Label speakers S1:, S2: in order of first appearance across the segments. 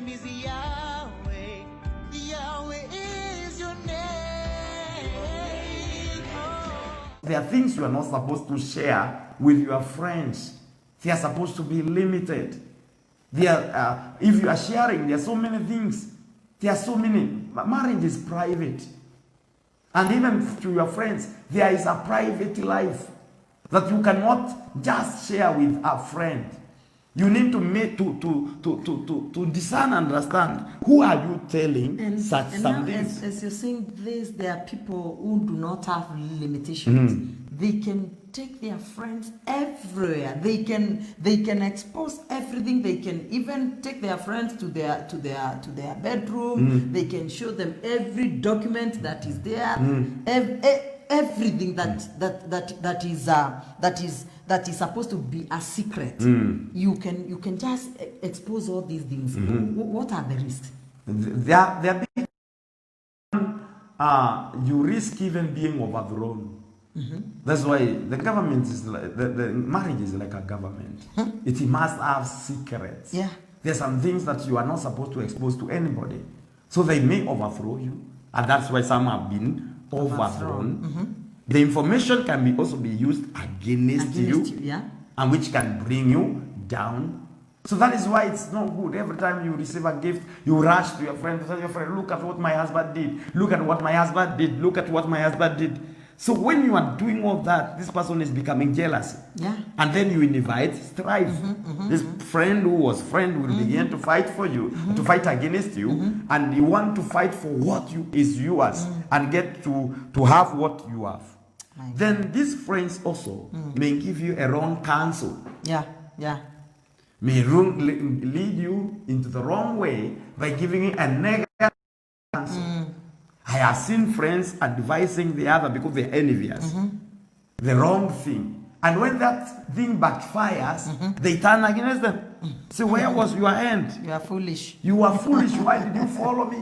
S1: name is Yahweh. Yahweh is your name. Oh.
S2: There are things you are not supposed to share with your friends. They are supposed to be limited. If you are sharing, there are so many things. There are so many. Marriage is private. And even to your friends, there is a private life that you cannot just share with a friend. You need to make to discern and understand who are you telling some things.
S3: As you're saying this, there are people who do not have limitations. They can take their friends everywhere. They can expose everything. They can even take their friends to their bedroom. They can show them every document that is there. Everything that is supposed to be a secret. You can just expose all these things. What are the risks?
S2: There you risk even being overthrown. That's why the government is like, the marriage is like a government. It must have secrets.
S3: Yeah.
S2: There's some things that you are not supposed to expose to anybody. So they may overthrow you. And that's why some have been overthrown. The information can also be used against you,
S3: yeah,
S2: and which can bring you down. So that is why it's not good. Every time you receive a gift, you rush to your friend, tell your friend, look at what my husband did. Look at what my husband did. Look at what my husband did. So when you are doing all that, this person is becoming jealous.
S3: Yeah.
S2: And then you invite strife. This friend who was friend will begin to fight for you, to fight against you, and you want to fight for what is yours and get to have what you have. Then these friends also may give you a wrong counsel.
S3: Yeah, yeah.
S2: May lead you into the wrong way by giving you a negative counsel. I have seen friends advising the other because they're envious. The wrong thing. And when that thing backfires, they turn against them. So where was your end?
S3: You are foolish.
S2: You are foolish. Why did you follow me?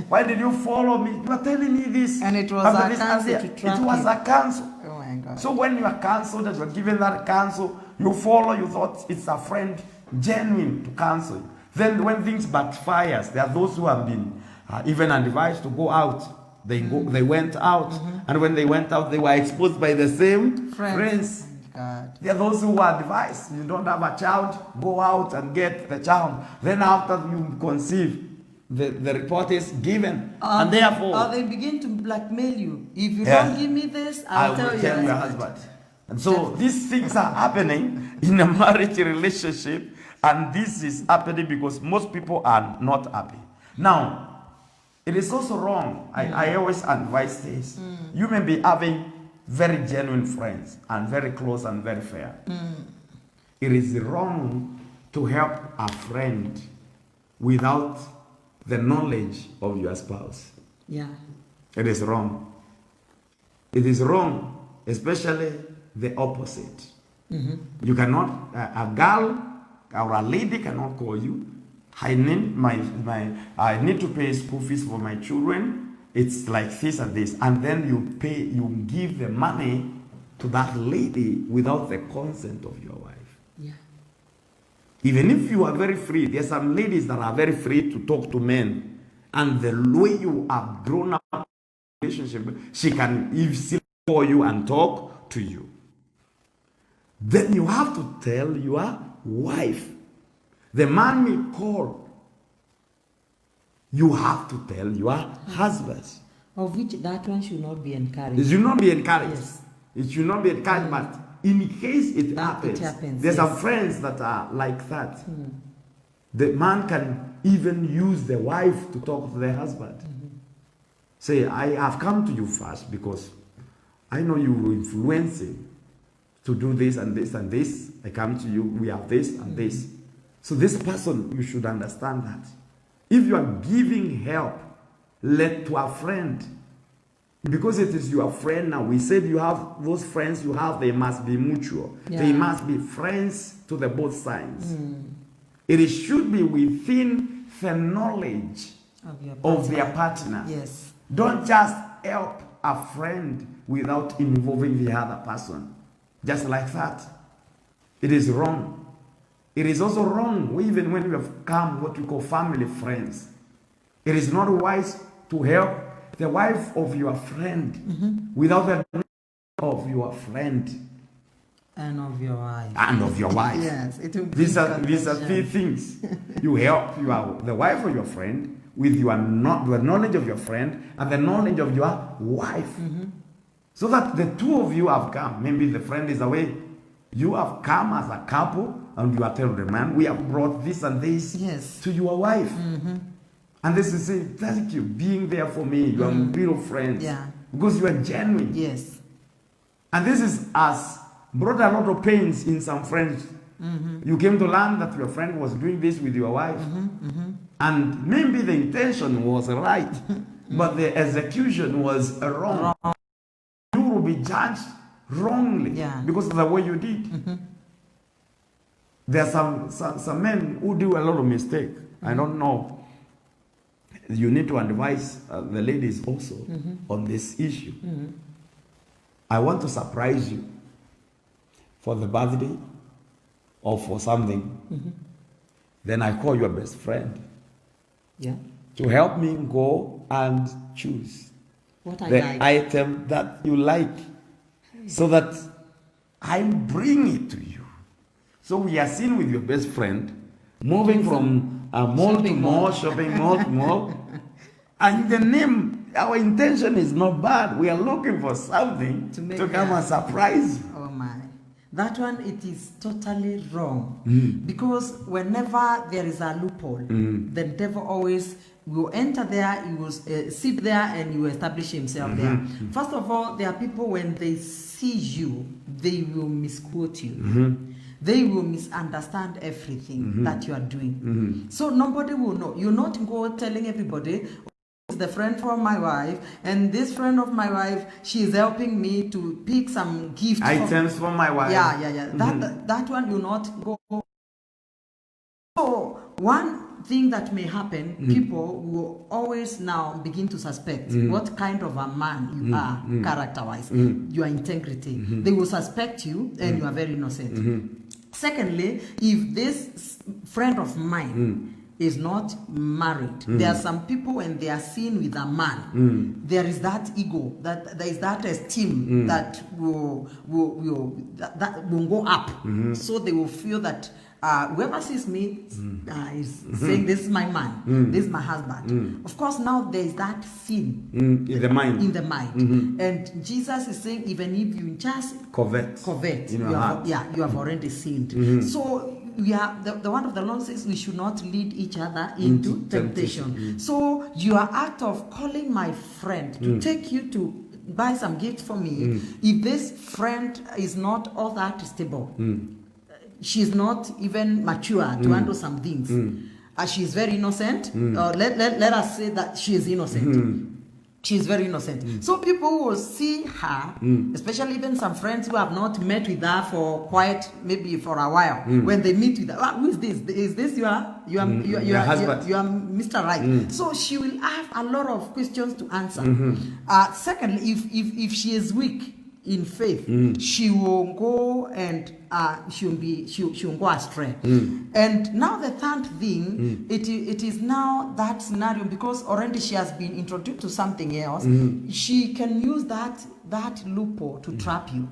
S2: Why did you follow me? You are telling me this.
S3: And it was a counsel to trap
S2: It was
S3: you.
S2: a counsel.
S3: Oh my God.
S2: So when you are counseled, that you are given that counsel, you follow, you thought it's a friend, genuine to counsel you. Then when things backfires, there are those who have been even advised to go out. They went out, and when they went out, they were exposed by the same friends.
S3: God.
S2: There are those who are advised, you don't have a child, go out and get the child. Then after you conceive, the report is given, and therefore,
S3: or they begin to blackmail you. If you don't give me this, I will tell
S2: your husband. And so these things are happening in a marriage relationship, and this is happening because most people are not happy. Now, it is also wrong. I always advise this. You may be having very genuine friends and very close and very fair. It is wrong to help a friend without the knowledge of your spouse.
S3: Yeah.
S2: It is wrong. It is wrong, especially the opposite. You cannot, a girl or a lady cannot call you, I need to pay school fees for my children. It's like this and this. And then you give the money to that lady without the consent of your wife.
S3: Yeah.
S2: Even if you are very free, there are some ladies that are very free to talk to men. And the way you have grown up in a relationship, she can easily call you and talk to you. Then you have to tell your wife. The man may call. You have to tell your husband.
S3: Of which that one should not be encouraged.
S2: It should not be encouraged.
S3: Yes.
S2: It should not be encouraged, but in case it happens, there's
S3: yes.
S2: some friends that are like that. The man can even use the wife to talk to the husband. Say, I have come to you first because I know you will influence him to do this and this and this. I come to you, we have this and this. So this person, you should understand that. If you are giving help, let to a friend, because it is your friend now, we said you have those friends you have, they must be mutual.
S3: Yeah.
S2: They must be friends to the both sides. It should be within the knowledge of their partner.
S3: Yes.
S2: Don't just help a friend without involving the other person. Just like that. It is wrong. It is also wrong, even when you have come what we call family friends. It is not wise to help the wife of your friend without the knowledge of your friend
S3: And of your wife.
S2: and of your wife.
S3: Yes, it will
S2: These are three things. You help the wife of your friend with the knowledge of your friend and the knowledge of your wife. So that the two of you have come. Maybe the friend is away. You have come as a couple and you are telling the man, we have brought this and this to your wife. And this is saying, thank you, being there for me. You are real friends.
S3: Yeah.
S2: Because you are genuine.
S3: Yes.
S2: And this has brought a lot of pains in some friends. You came to learn that your friend was doing this with your wife. And maybe the intention was right, but the execution was wrong. You will be judged wrongly because of the way you did. There are some men who do a lot of mistake. I don't know. You need to advise the ladies also on this issue. I want to surprise you for the birthday or for something. Then I call your best friend to help me go and choose the item that you like so that I bring it to you. So we are seen with your best friend moving from mall to mall, shopping mall to mall. And the name, our intention is not bad. We are looking for something to come and surprise you.
S3: Oh my. That one, it is totally wrong. Because whenever there is a loophole, the devil always will enter there, he will sit there and he will establish himself there. First of all, there are people, when they see you, they will misquote you. They will misunderstand everything that you are doing. So nobody will know. You're not go telling everybody, is the friend from my wife, and this friend of my wife, she is helping me to pick some gift
S2: items from my wife.
S3: That one will not go. So one thing that may happen, people will always now begin to suspect what kind of a man you are character-wise, your integrity. They will suspect you and you are very innocent. Secondly, if this friend of mine is not married, there are some people when they are seen with a man, there is that ego, that there is that esteem that will go up. So they will feel that whoever sees me is saying, this is my man, this is my husband. Of course, now there is that sin
S2: in the mind.
S3: And Jesus is saying, even if you just covet,
S2: in your heart.
S3: You have already sinned. So we are the one of the Lord says we should not lead each other into temptation. So your act of calling my friend to take you to buy some gift for me, if this friend is not all that stable, she's not even mature to handle some things. She's very innocent. Let us say that she is innocent. She's very innocent. So people will see her, especially even some friends who have not met with her for maybe for a while. When they meet with her, who is this? Is this your husband? You are Mr. Right. So she will have a lot of questions to answer. Secondly, if she is weak in faith, she will go and she will go astray. And now the third thing, it is now that scenario, because already she has been introduced to something else. She can use that loophole to trap you.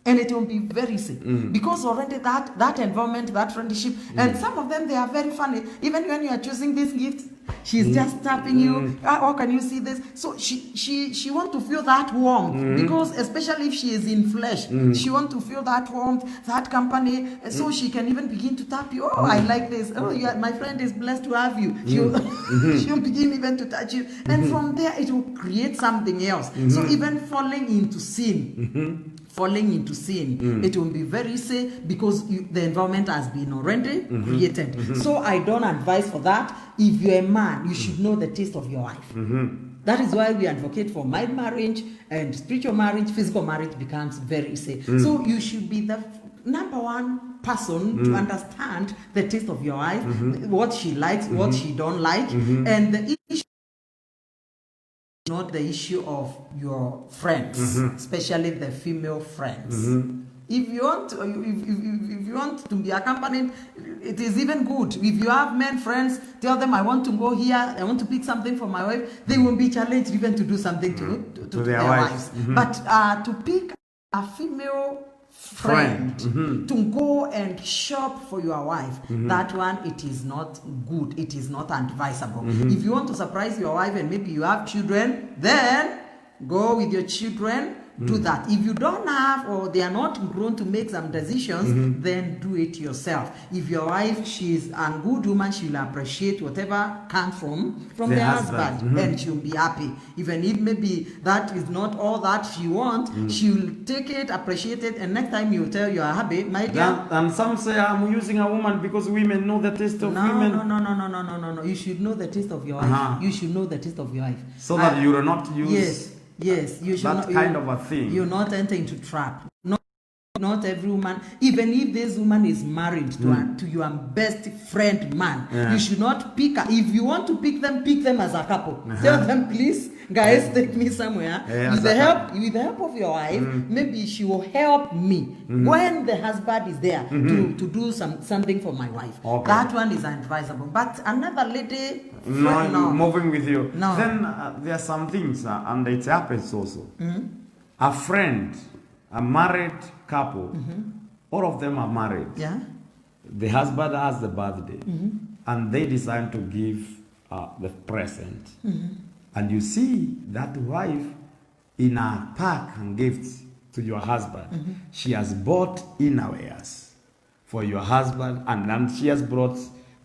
S3: And it will be very sick because already that environment, that friendship, and some of them, they are very funny. Even when you are choosing this gift, she's just tapping you. How can you see this? So she want to feel that warmth, because especially if she is in flesh, she want to feel that warmth, that company. So she can even begin to tap you. Oh, I like this. Oh, my friend is blessed to have you. She'll begin even to touch you, and from there it will create something else. So even falling into sin. It will be very safe because the environment has been already created. So I don't advise for that. If you're a man, you should know the taste of your wife. That is why we advocate for mild marriage and spiritual marriage. Physical marriage becomes very safe. So you should be the number one person to understand the taste of your wife, what she likes, what she don't like, and the issue, not the issue of your friends, especially the female friends. If you want to, if you want to be accompanied, it is even good. If you have men friends, tell them I want to go here, I want to pick something for my wife. They will be challenged even to do something to their wives. But to pick a female friend to go and shop for your wife, that one, it is not good. It is not advisable. If you want to surprise your wife and maybe you have children, then go with your children. Do that. If you don't have, or they are not grown to make some decisions, then do it yourself. If your wife, she's a good woman, she'll appreciate whatever comes from the husband, and she'll be happy. Even if maybe that is not all that she wants, she'll take it, appreciate it, and next time you'll tell you are happy, my dear.
S2: And some say I'm using a woman because women know the taste of women.
S3: No. You should know the taste of your wife. You should know the taste of your wife.
S2: So that you will not use
S3: Yes, you should
S2: that kind of a thing.
S3: You're not enter into trap. Not every woman, even if this woman is married to your best friend man, you should not pick her. If you want to pick them as a couple. Tell them, please, guys, take me somewhere. With the help of your wife, maybe she will help me when the husband is there to do something for my wife.
S2: Okay.
S3: That one is advisable. But another lady,
S2: moving with you.
S3: No.
S2: Then there are some things, and it happens also. A friend, a married couple, all of them are married.
S3: Yeah.
S2: The husband has the birthday, and they decide to give the present. And you see that wife in a pack and gifts to your husband. She has bought innerwears for your husband, and then she has brought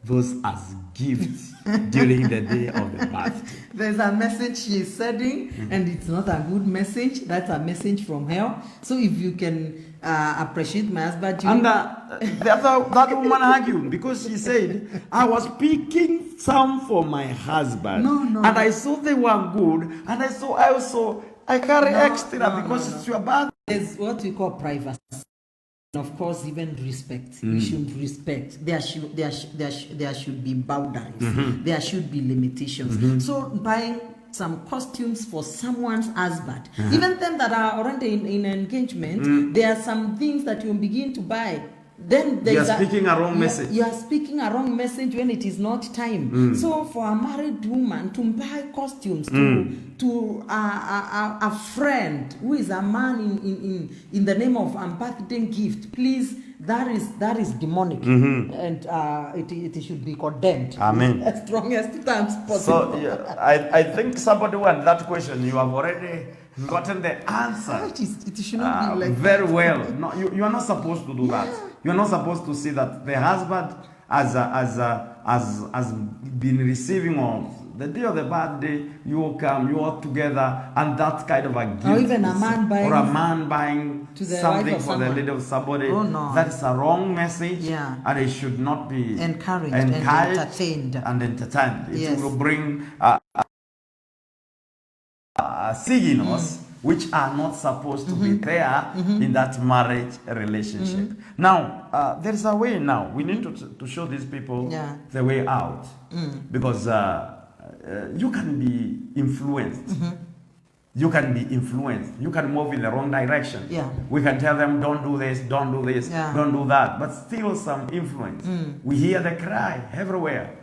S2: those as gifts during the day of the birthday.
S3: There's a message she is sending, and it's not a good message. That's a message from hell. So if you can appreciate my husband,
S2: and that woman argued because she said, I was picking some for my husband.
S3: No.
S2: And I saw they were good, and I carry extra because it's your birthday.
S3: It's what we call privacy. Of course, even respect. You should respect. There should be boundaries. There should be limitations. So buying some costumes for someone's husband, even them that are already in engagement, there are some things that you begin to buy. Then
S2: you are speaking a wrong message.
S3: You are speaking a wrong message when it is not time. So for a married woman to buy costumes to a friend who is a man in the name of birthday gift, please, that is demonic, and it should be condemned.
S2: Amen.
S3: As strongest terms possible.
S2: So I think somebody who had that question, you have already gotten the answer.
S3: It should not be like
S2: very
S3: that.
S2: well. No, you are not supposed to do that. You are not supposed to see that the husband has been receiving on the day of the birthday. You will come, you are together, and that kind of a gift,
S3: or even a man buying
S2: to something for the lady of somebody.
S3: Oh, no.
S2: That's a wrong message, and it should not be
S3: encouraged and entertained.
S2: It will bring signals which are not supposed to be there in that marriage relationship. Now, there is a way now. We need to show these people the way out. Because you can be influenced. You can be influenced. You can move in the wrong direction. We can tell them, don't do this, don't do this, don't do that. But still some influence. We hear the cry everywhere.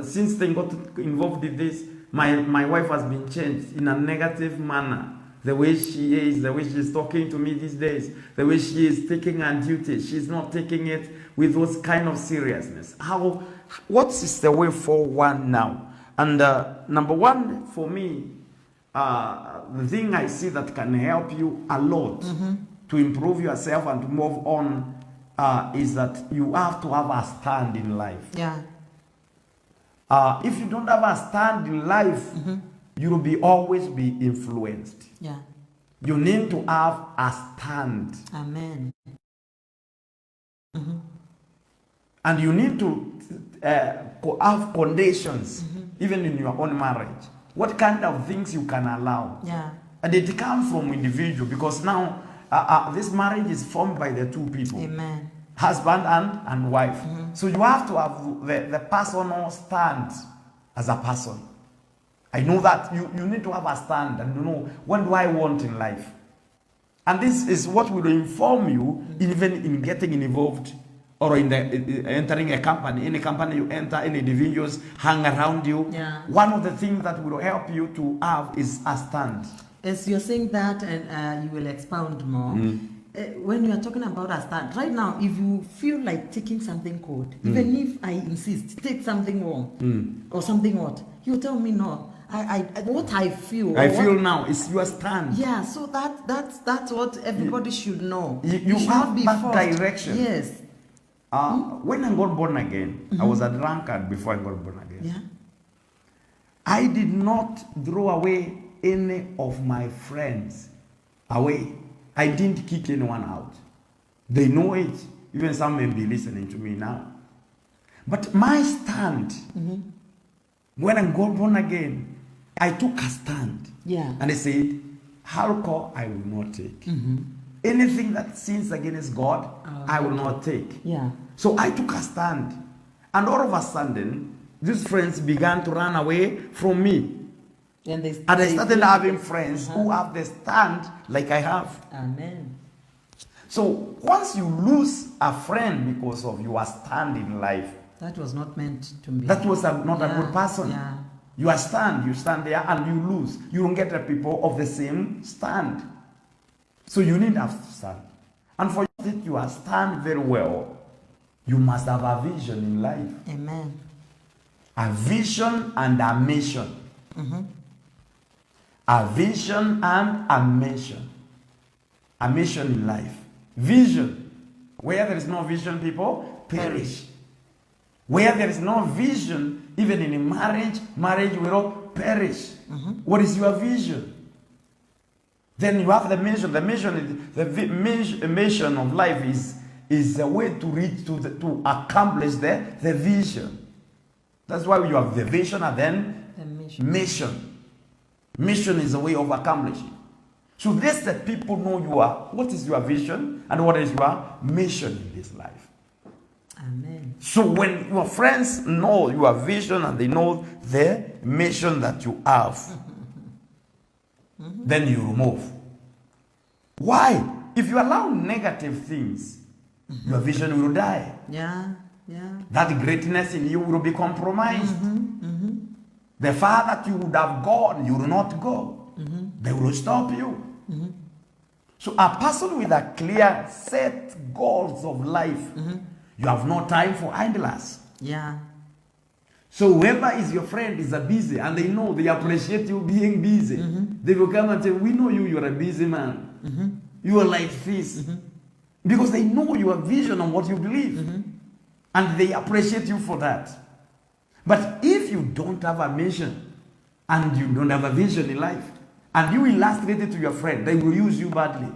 S2: Since they got involved in this, my wife has been changed in a negative manner. The way she is, the way she's talking to me these days, the way she is taking her duty, she's not taking it with those kind of seriousness. What is the way forward now? And number one, for me, the thing I see that can help you a lot to improve yourself and to move on is that you have to have a stand in life. If you don't have a stand in life, you will always be influenced. You need to have a stand.
S3: Amen.
S2: And you need to have conditions, even in your own marriage. What kind of things you can allow. And it comes from individual, because now this marriage is formed by the two people.
S3: Amen.
S2: Husband and wife. So you have to have the personal stand as a person. I know that you need to have a stand and you know, what do I want in life? And this is what will inform you even in getting involved or in entering a company. Any company you enter, any individuals hang around you.
S3: Yeah.
S2: One of the things that will help you to have is a stand.
S3: As you're saying that, and you will expound more. When you are talking about a stand, right now, if you feel like taking something cold, even if I insist, take something warm or something hot, you tell me no. What I feel.
S2: Now is your stand.
S3: Yeah, so that's what everybody should know.
S2: You
S3: should
S2: have
S3: not be
S2: that
S3: forced.
S2: direction.
S3: Yes.
S2: When I got born again, I was a drunkard before I got born again.
S3: Yeah.
S2: I did not throw away any of my friends away. I didn't kick anyone out. They know it. Even some may be listening to me now. But my stand, when I got born again, I took a stand.
S3: Yeah.
S2: And I said, alcohol I will not take. Anything that sins against God, I will not take.
S3: Yeah.
S2: So I took a stand. And all of a sudden, these friends began to run away from me.
S3: And
S2: I started having friends who have the stand like I have.
S3: Amen.
S2: So once you lose a friend because of your stand in life,
S3: That was not meant to be.
S2: that was not a good person.
S3: Yeah.
S2: You stand there and you lose. You don't get the people of the same stand. So you need a stand. And for you to take your stand very well, you must have a vision in life.
S3: Amen.
S2: A vision and a mission. A vision and a mission. A mission in life. Vision. Where there is no vision, people perish. Where there is no vision, even in a marriage will perish. What is your vision? Then you have the mission. The mission of life is a way to reach to accomplish the vision. That's why you have the vision and then
S3: The mission.
S2: mission. Mission is a way of accomplishing. So this that people know what is your vision and what is your mission in this life.
S3: Amen.
S2: So when your friends know your vision and they know the mission that you have, then you remove. Why? If you allow negative things, your vision will die.
S3: Yeah. Yeah.
S2: That greatness in you will be compromised. The far that you would have gone, you will not go. They will stop you. So a person with a clear set goals of life, you have no time for idlers.
S3: Yeah.
S2: So whoever is your friend is a busy, and they know, they appreciate you being busy. They will come and say, we know you're a busy man. You are like this. Because they know your vision and what you believe. And they appreciate you for that. But if you don't have a mission, and you don't have a vision in life, and you illustrate it to your friend, they will use you badly.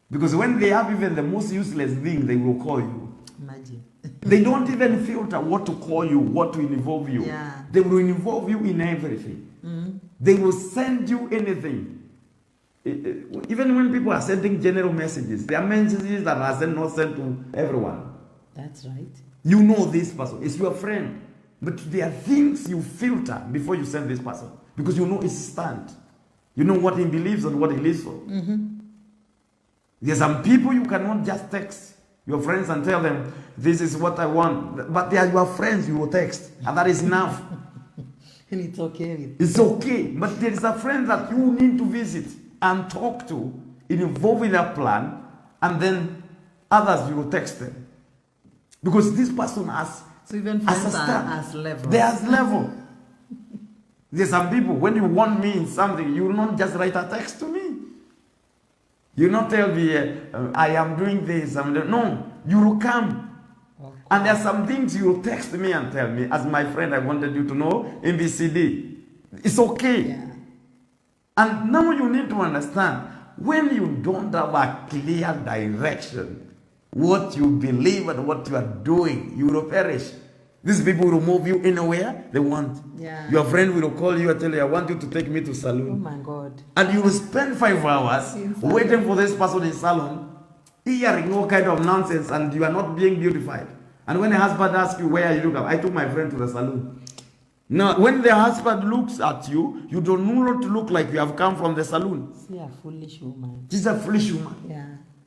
S2: Because when they have even the most useless thing, they will call you.
S3: Imagine.
S2: They don't even filter what to call you, what to involve you.
S3: Yeah.
S2: They will involve you in everything. They will send you anything. Even when people are sending general messages, there are messages that are not sent to everyone.
S3: That's right.
S2: You know this person, it's your friend. But there are things you filter before you send this person. Because you know his stand. You know what he believes and what he lives for. There are some people you cannot just text your friends and tell them, this is what I want. But they are your friends you will text. And that is enough.
S3: And it's okay.
S2: It's okay. But there is a friend that you need to visit and talk to, involve in a plan, and then others you will text them. Because this person has
S3: So even
S2: as
S3: friends
S2: a
S3: are
S2: stand.
S3: as level.
S2: They are level. There's some people, when you want me in something, you will not just write a text to me. You will not tell me, I am doing this. No, you will come. And there are some things you will text me and tell me, as my friend, I wanted you to know, ABCD. It's okay.
S3: Yeah.
S2: And now you need to understand, when you don't have a clear direction, what you believe and what you are doing, you will perish. These people will move you anywhere they want.
S3: Yeah.
S2: Your friend will call you and tell you, I want you to take me to
S3: Oh
S2: salon.
S3: my God.
S2: And you will spend 5 hours
S3: In salon.
S2: waiting for this person in salon, hearing all kind of nonsense, and you are not being beautified. And when a husband asks you, where are you, I took my friend to the salon. Now, when the husband looks at you, you do not look like you have come from the saloon.
S3: See a foolish woman.
S2: She's a foolish woman.
S3: Yeah.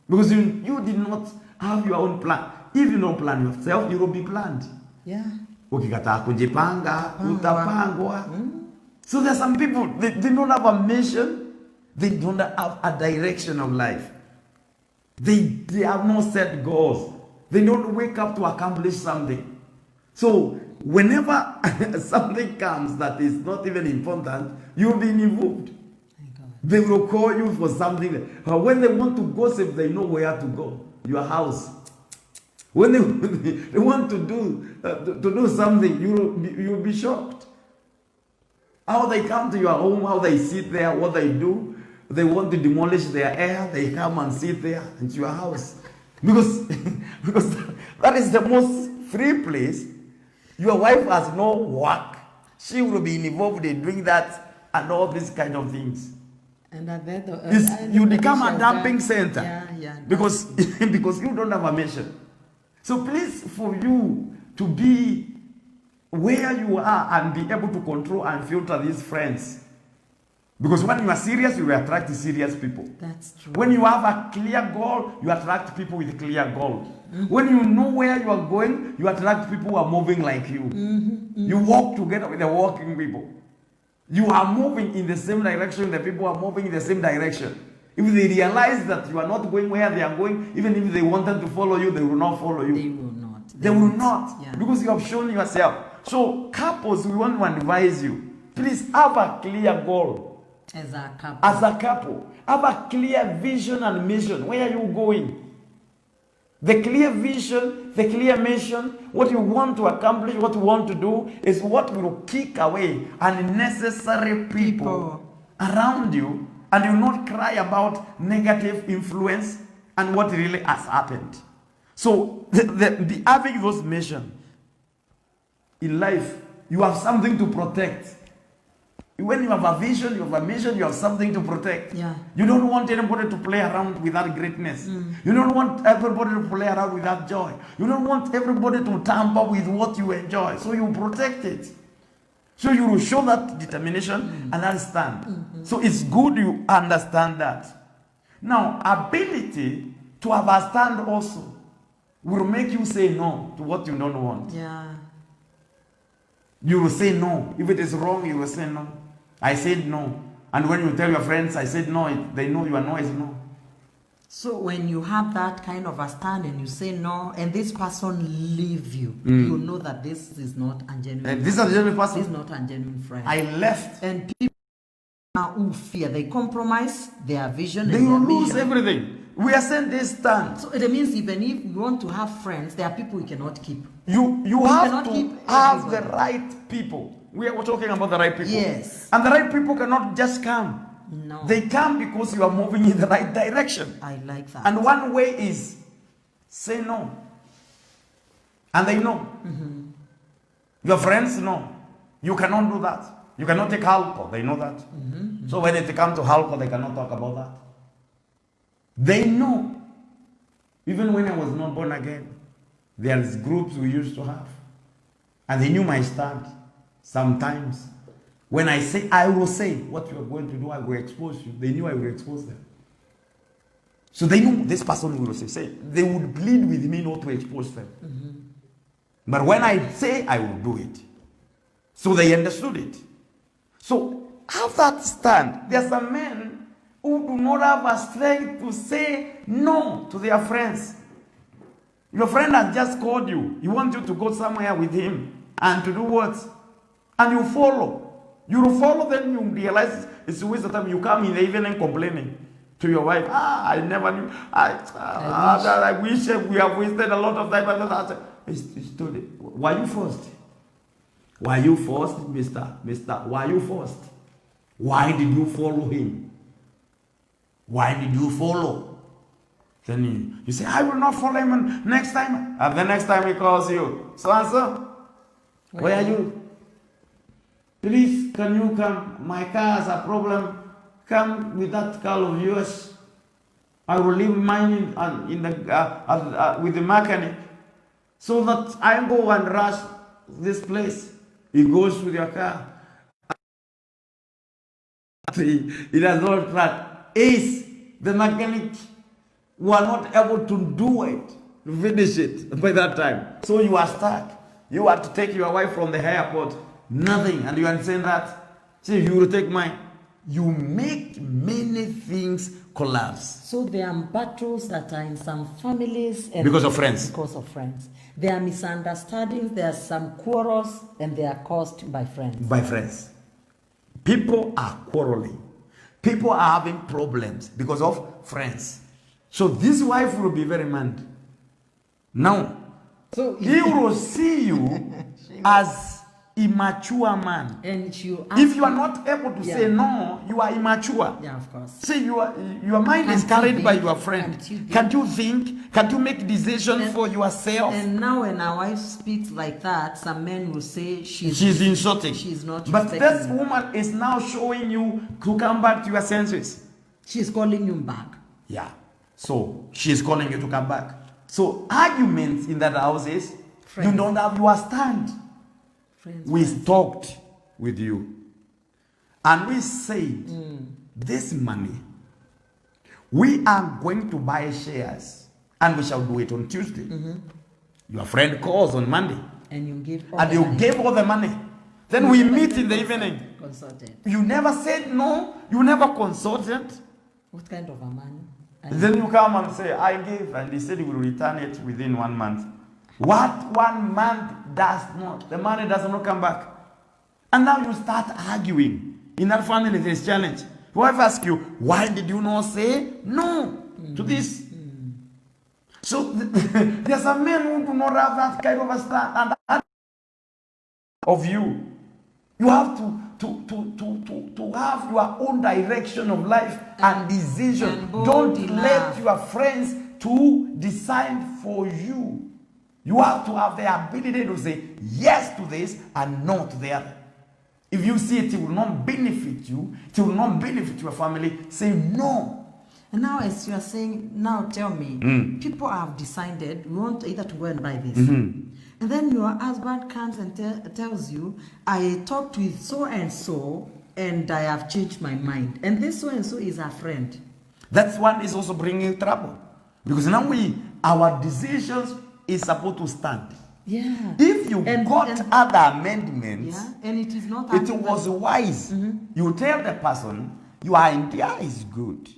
S2: Because you did not have your own plan. If you don't plan yourself, you will be planned.
S3: Yeah.
S2: Ukikataa kujipanga, utapangwa. So there's some people, they don't have a mission, they don't have a direction of life. They have no set goals. They don't wake up to accomplish something. So whenever something comes that is not even important, you'll be involved. They will call you for something. When they want to gossip, they know where to go. Your house. When they want to do something, you'll be shocked. How they come to your home, how they sit there, what they do. They want to demolish their air. They come and sit there at your house. Because that is the most free place. Your wife has no work. She will be involved in doing that and all these kind of things.
S3: And at that,
S2: you become a dumping center.
S3: Yeah.
S2: Because you don't have a mission. So please, for you to be where you are and be able to control and filter these friends. Because when you are serious, you will attract serious people.
S3: That's true.
S2: When you have a clear goal, you attract people with a clear goal. When you know where you are going, you attract people who are moving like you. You walk together with the walking people. You are moving in the same direction, the people are moving in the same direction. If they realize that you are not going where they are going, even if they wanted to follow you, they will not follow you.
S3: They will not.
S2: They will not.
S3: Yeah.
S2: Because you have shown yourself. So couples, we want to advise you. Please have a clear goal.
S3: As a couple.
S2: As a couple, have a clear vision and mission. Where are you going? The clear vision, the clear mission, what you want to accomplish, what you want to do, is what will kick away unnecessary people around you, and you will not cry about negative influence and what really has happened. So, having those mission in life, you have something to protect. When you have a vision, you have a mission, you have something to protect.
S3: Yeah.
S2: You don't want anybody to play around with that greatness. You don't want everybody to play around with that joy. You don't want everybody to tamper with what you enjoy. So you protect it. So you will show that determination and that stand. So it's good you understand that. Now, ability to have a stand also will make you say no to what you don't want.
S3: Yeah.
S2: You will say no. If it is wrong, you will say no. I said no. And when you tell your friends, I said no, they know your no is no.
S3: So when you have that kind of a stand and you say no, and this person leave you, you know that this is not a genuine.
S2: This is a genuine person.
S3: This is not a genuine friend.
S2: I left.
S3: And people who fear, they compromise their vision.
S2: They
S3: and
S2: will
S3: their
S2: lose
S3: mission.
S2: everything. We are saying this stand.
S3: So it means even if you want to have friends, there are people you cannot keep.
S2: You have
S3: cannot
S2: to
S3: keep
S2: have the
S3: everybody.
S2: right people. We're talking about the right people.
S3: Yes.
S2: And the right people cannot just come.
S3: No.
S2: They come because you are moving in the right direction.
S3: I like that.
S2: And one way is say no. And they know. Your friends know. You cannot do that. You cannot take alcohol. They know that. So when it comes to alcohol, they cannot talk about that. They know. Even when I was not born again, there's groups we used to have. And they knew my stand. Sometimes. When I say, I will say what you are going to do, I will expose you. They knew I will expose them. So they knew this person will say. They would plead with me not to expose them. But when I say, I will do it. So they understood it. So have that stand. There's some men who do not have a strength to say no to their friends. Your friend has just called you. He wants you to go somewhere with him and to do what? And you follow. You will follow, then you realize it's a waste of time. You come in the evening complaining to your wife. I never knew. I wish we have wasted a lot of time. Why you forced? Why you forced, Mister? Why you forced? Why did you follow him? Why did you follow? Then you say, I will not follow him next time. And the next time he calls you, so answer, where are you? Please, can you come? My car has a problem. Come with that car of yours. I will leave mine with the mechanic, so that I go and rush this place. He goes with your car. It has not track. Ace, the mechanic, were not able to do it, to finish it by that time. So you are stuck. You had to take your wife from the airport. Nothing. And you understand that? See, you will take mine. You make many things collapse.
S3: So there are battles that are in some families. And
S2: Because of friends.
S3: Because of friends. There are misunderstandings, there are some quarrels, and they are caused by friends.
S2: By friends. People are quarreling. People are having problems because of friends. So this wife will be very mad. Now,
S3: So
S2: he will see you as immature man.
S3: and you
S2: If you are not able to say no, you are immature.
S3: Yeah, of course.
S2: See, your mind is
S3: Can't you
S2: carried by
S3: think?
S2: your friend.
S3: Can't you think?
S2: Can't you think? Can't you make decisions
S3: And-
S2: for yourself?
S3: And now when our wife speaks like that, some men will say
S2: She's insulting.
S3: She's not
S2: But this
S3: respecting you.
S2: woman is now showing you to come back to your senses.
S3: She's calling you back.
S2: Yeah. So she's calling you to come back. So arguments in that house is
S3: Friends.
S2: you don't have your stand.
S3: Friends.
S2: We talked with you and we said this money we are going to buy shares and we shall do it on Tuesday. Your friend calls on Monday
S3: And you give all
S2: and
S3: the
S2: you
S3: money.
S2: gave all the money. Then we meet in the evening.
S3: Consulted.
S2: You never said no. You never consulted.
S3: What kind of a man?
S2: Then you come and say, I gave, and he said he will return it within 1 month. What 1 month does not, the money does not come back. And now you start arguing. In that family, there is challenge. Whoever asks you, why did you not say no to this? So there are some men who do not have that kind of a stand and that of you. You have to have your own direction of life and decision.
S3: and bold
S2: Don't
S3: enough.
S2: let your friends to decide for you. You have to have the ability to say yes to this and no to the other. If you see it will not benefit you, it will not benefit your family, say no.
S3: And now, as you are saying, now tell me, people have decided we want either to go and buy this. And then your husband comes and tells you, I talked with so and I have changed my mind. And this so and so is our friend.
S2: That one is also bringing trouble. Because now our decisions is supposed to stand.
S3: Yeah.
S2: If you
S3: And-
S2: got
S3: and-
S2: other amendments,
S3: Yeah. And it is not.
S2: it was wise. You tell the person, your idea is good.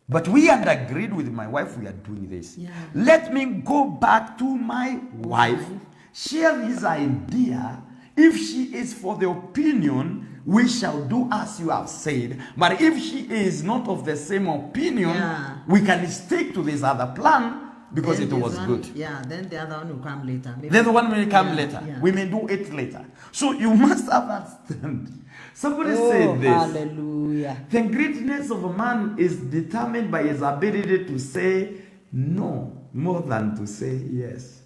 S2: But we had agreed with my wife, we are doing this.
S3: Yeah.
S2: Let me go back to my wife, share this idea. If she is for the opinion, we shall do as you have said. But if she is not of the same opinion,
S3: Yeah.
S2: we can stick to this other plan because
S3: Then
S2: it
S3: this
S2: was
S3: one-
S2: good.
S3: Yeah, then the other one will come later. Maybe.
S2: Then the one may come
S3: Yeah,
S2: later.
S3: yeah.
S2: We may do it later. So you must have that stand. Somebody
S3: Oh,
S2: said this.
S3: hallelujah.
S2: The greatness of a man is determined by his ability to say no more than to say yes.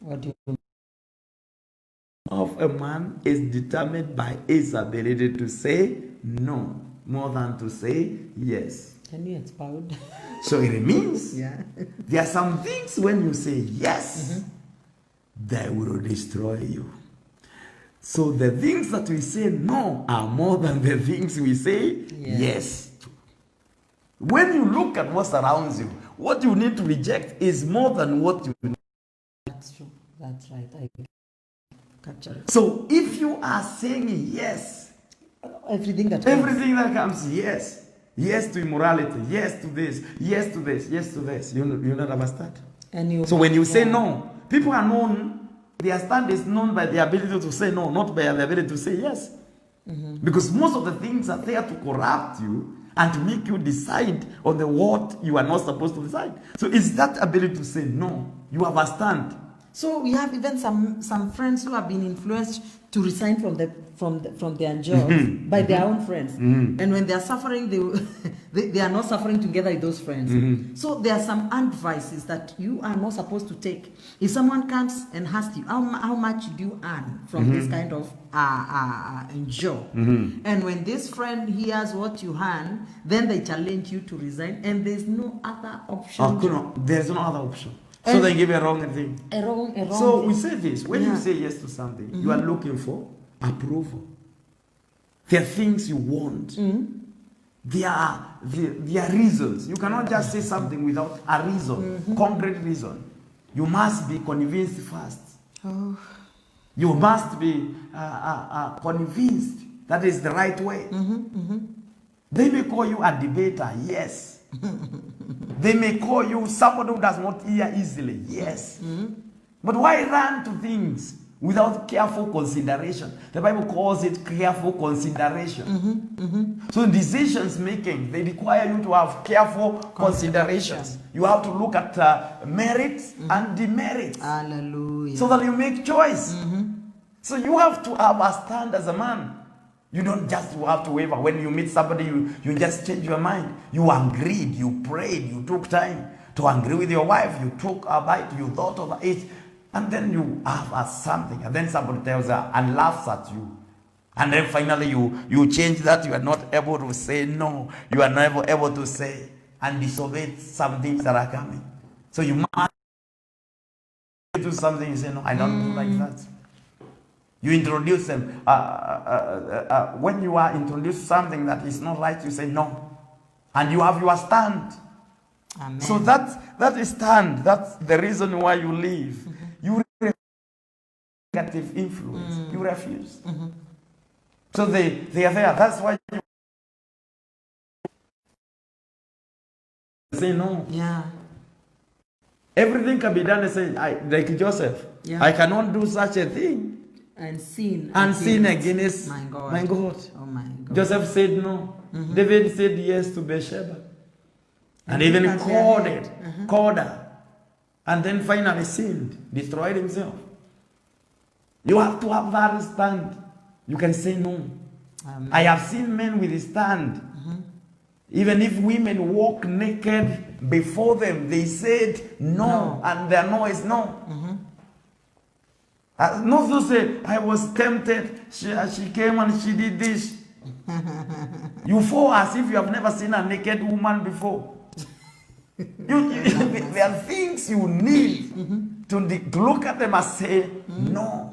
S3: What do you
S2: Of a man is determined by his ability to say no more than to say yes.
S3: Can you expound?
S2: So it means
S3: Yeah.
S2: there are some things when you say yes, they will destroy you. So the things that we say no are more than the things we say yes to. When you look at what surrounds you, what you need to reject is more than what you need.
S3: That's true. That's right. I capture it.
S2: So if you are saying yes,
S3: Everything that comes.
S2: everything that comes, yes. Yes to immorality, yes to this, yes to this, yes to this. You not understand.
S3: And you,
S2: So when you say
S3: yeah.
S2: no, people are known, their stand is known by the ability to say no, not by the ability to say yes. Because most of the things are there to corrupt you and to make you decide on the what you are not supposed to decide. So it's that ability to say no. You have a stand.
S3: So we have even some friends who have been influenced to resign from their jobs by their own friends, and when they are suffering, they are not suffering together with those friends. So there are some advices that you are not supposed to take. If someone comes and asks you how much do you earn from this kind of job, and when this friend hears what you earn, then they challenge you to resign, and there's no other option.
S2: There's no other option. So
S3: And-
S2: they give a wrong thing.
S3: A wrong
S2: So we
S3: thing.
S2: say this, when
S3: Yeah.
S2: you say yes to something, you are looking for approval. There are things you want. There are reasons. You cannot just say something without a reason, concrete reason. You must be convinced first.
S3: Oh.
S2: You must be convinced that is the right way. They may call you a debater, yes. They may call you somebody who does not hear easily, yes. But why run to things without careful consideration? The Bible calls it careful consideration. So decisions making, they require you to have careful considerations. You have to look at merits and demerits
S3: Hallelujah.
S2: so that you make choice. So you have to have a stand as a man. You don't just have to waver. When you meet somebody, you just change your mind. You agreed, you prayed, you took time to agree with your wife, you took a bite, you thought of it, and then you have something, and then somebody tells her and laughs at you. And then finally you change that. You are not able to say no. You are never able to say and disobey some things that are coming. So you must do something, you say, no, I don't do like that. You introduce them. When you are introduced to something that is not right, you say no. And you have your stand.
S3: Amen.
S2: So that is stand. That's the reason why you leave. You refuse negative influence. You refuse. So they are there. That's why you say no.
S3: Yeah.
S2: Everything can be done and say, like Joseph.
S3: Yeah.
S2: I cannot do such a thing
S3: And sin.
S2: and sin against
S3: my God.
S2: my God.
S3: Oh my God.
S2: Joseph said no. David said yes to Bathsheba. And even
S3: look at
S2: called
S3: their
S2: it, called her. And then finally sinned, destroyed himself. You have to have that stand. You can say no.
S3: Amen.
S2: I have seen men with a stand. Even if women walk naked before them, they said no, and their no is no. Not to say, I was tempted, she came and she did this. You fall as if you have never seen a naked woman before. There are things you need to look at them and say no.